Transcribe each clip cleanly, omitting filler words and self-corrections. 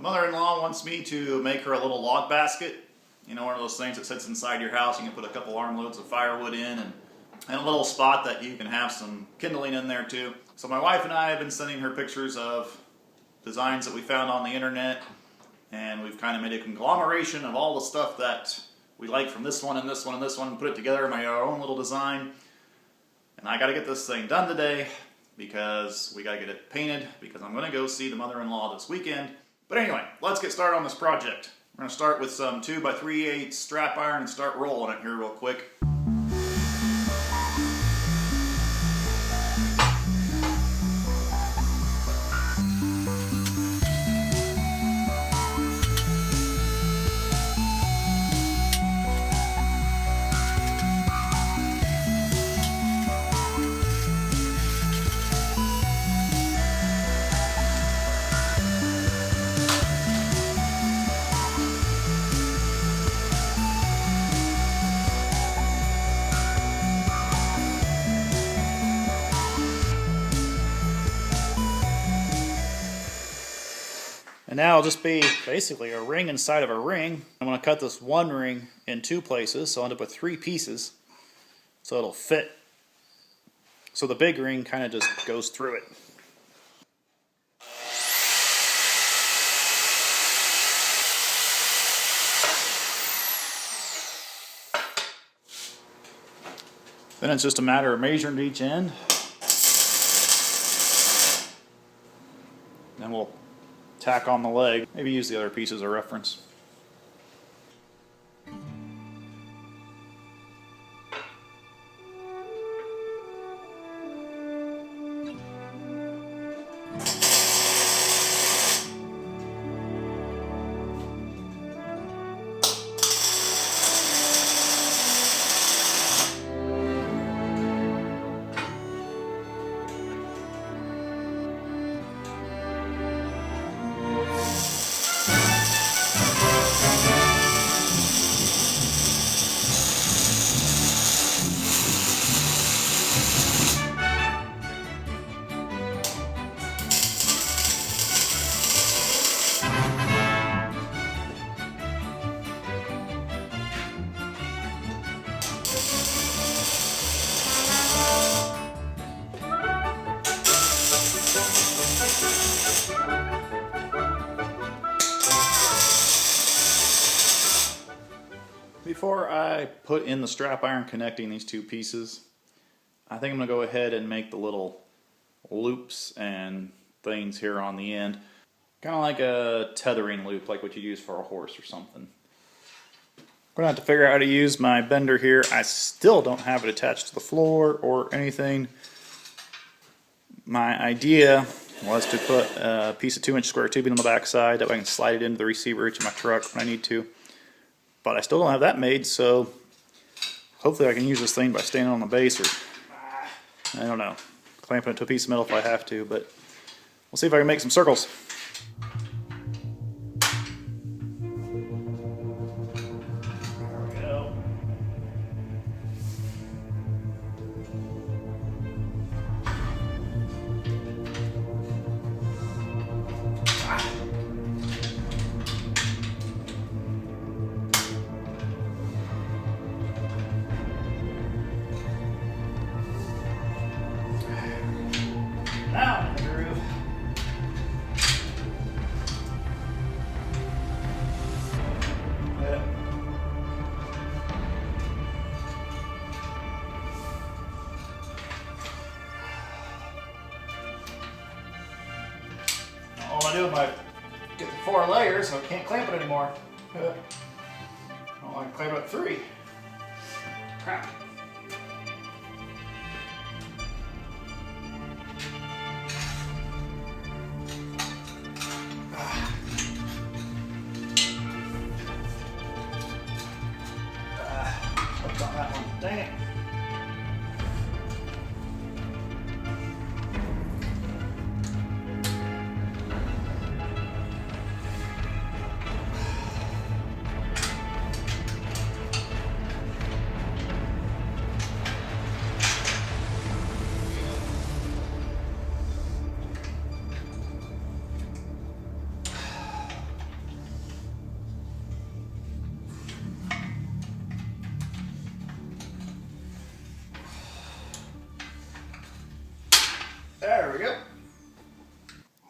The mother-in-law wants me to make her a little log basket. You know, one of those things that sits inside your house. You can put a couple armloads of firewood in and a little spot that you can have some kindling in there too. So my wife and I have been sending her pictures of designs that we found on the internet, and we've kind of made a conglomeration of all the stuff that we like from this one and this one and this one, and put it together and made our own little design. And I got to get this thing done today because we got to get it painted, because I'm going to go see the mother-in-law this weekend. But anyway, let's get started on this project. We're going to start with some 2x3/8 strap iron and start rolling it here real quick. And now it'll just be basically a ring inside of a ring. I'm going to cut this one ring in two places, so I'll end up with 3 pieces. So it'll fit. So the big ring kind of just goes through it. Then it's just a matter of measuring each end. Then we'll tack on the leg. Maybe use the other piece as a reference. Before I put in the strap iron connecting these 2 pieces, I think I'm going to go ahead and make the little loops and things here on the end. Kind of like a tethering loop, like what you use for a horse or something. I'm going to have to figure out how to use my bender here. I still don't have it attached to the floor or anything. My idea was to put a piece of 2-inch square tubing on the back side, that way I can slide it into the receiver hitch of my truck when I need to. But I still don't have that made, so hopefully I can use this thing by standing on the base, or I don't know, clamping it to a piece of metal if I have to, but we'll see if I can make some circles. There we go. Now in the groove. Yeah. All I do is I get the 4 layers, so I can't clamp it anymore. Oh, I can clamp it at 3. Crap. On that one. Dang it.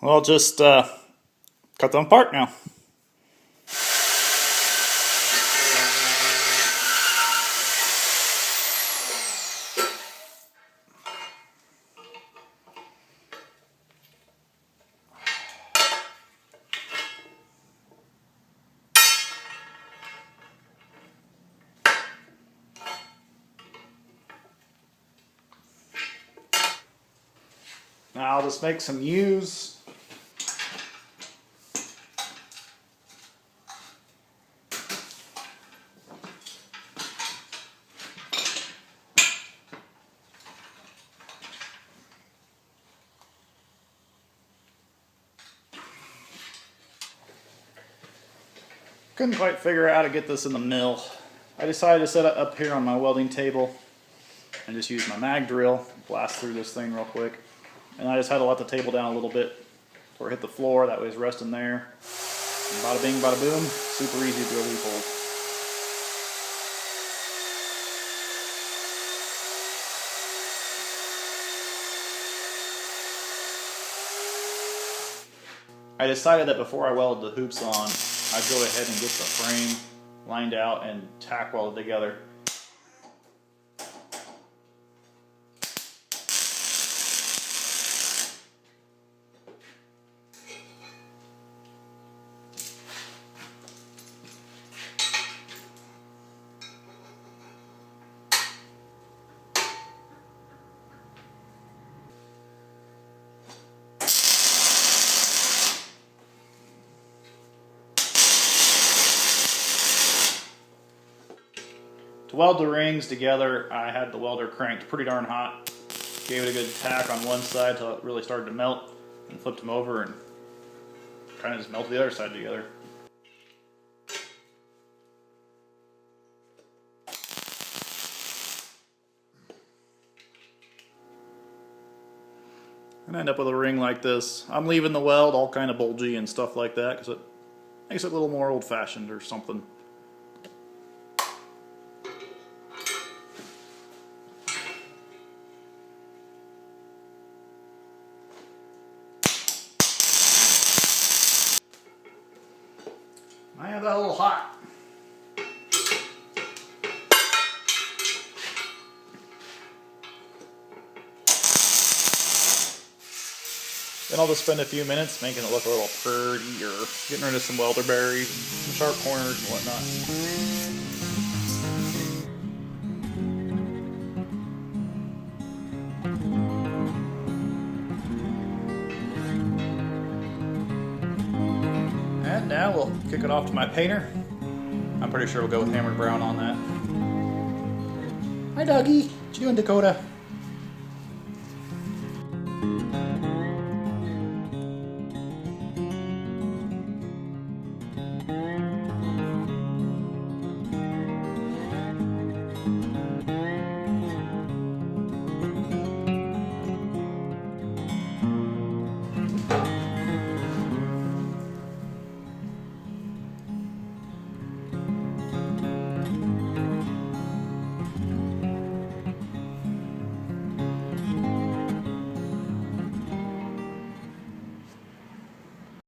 Well, I'll just cut them apart now. Now I'll just make some U's. Couldn't quite figure out how to get this in the mill. I decided to set it up here on my welding table and just use my mag drill, blast through this thing real quick. And I just had to let the table down a little bit before it hit the floor, that way it's resting there. And bada bing, bada boom, super easy to drill these holes. I decided that before I welded the hoops on, I'd go ahead and get the frame lined out and tack welded together. To weld the rings together, I had the welder cranked pretty darn hot. Gave it a good tack on one side till it really started to melt, and flipped them over and kind of just melted the other side together. And I end up with a ring like this. I'm leaving the weld all kind of bulgy and stuff like that because it makes it a little more old-fashioned or something. I have that a little hot. Then I'll just spend a few minutes making it look a little prettier, getting rid of some welder berries, some sharp corners and whatnot. And now we'll kick it off to my painter. I'm pretty sure we'll go with hammered brown on that. Hi, doggy. What you doing, Dakota?